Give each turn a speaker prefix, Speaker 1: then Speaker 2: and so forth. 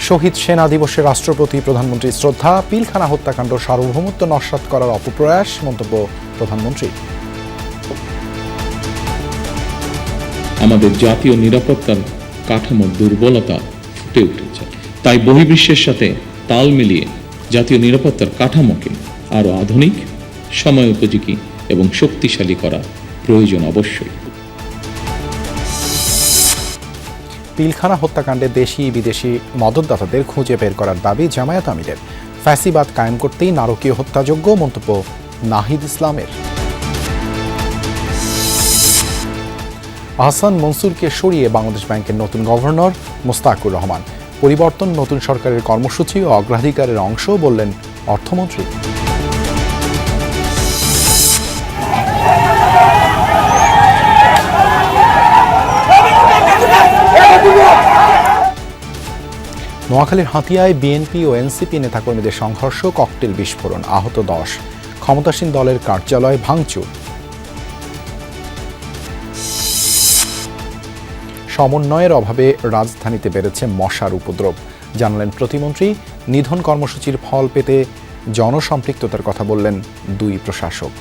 Speaker 1: শহীদ সেনা দিবসে রাষ্ট্রপতি প্রধানমন্ত্রীর শ্রদ্ধা, পিলখানা হত্যাকাণ্ড সার্বভৌমত্ব নস্যাৎ করার অপপ্রয়াস, মন্তব্য প্রধানমন্ত্রী।
Speaker 2: আমাদের জাতীয় নিরাপত্তার কাঠামোর দুর্বলতা ফুটে উঠেছে, তাই বহির্বিশ্বের সাথে তাল মিলিয়ে জাতীয় নিরাপত্তার কাঠামোকে আরও আধুনিক, সময়োপযোগী এবং শক্তিশালী করা প্রয়োজন অবশ্যই।
Speaker 1: পিলখানা হত্যাকাণ্ডে দেশি বিদেশি মদতদাতাদের খুঁজে বের করার দাবি জামায়াত আমিরের। ফ্যাসিবাদ কায়েম করতেই নারকীয় হত্যাযোগ্য, মন্তব্য নাহিদ ইসলামের। আহসান মনসুরকে সরিয়ে বাংলাদেশ ব্যাংকের নতুন গভর্নর মোস্তাকুর রহমান। পরিবর্তন নতুন সরকারের কর্মসূচি ও অগ্রাধিকারের অংশ বললেন অর্থমন্ত্রী। নোয়াখালীর হাতিয়ায় বিএনপি ও এনসিপি নেতাকর্মীদের সংঘর্ষ, ককটেল বিস্ফোরণ, আহত 10। ক্ষমতাসীন দলের কার্যালয় ভাঙচুর। সমন্বয়ের অভাবে রাজধানীতে বেড়েছে মশার উপদ্রব, জানালেন প্রতিমন্ত্রী। নিধন কর্মসূচির ফল পেতে জনসম্পৃক্ততার কথা বললেন দুই প্রশাসক।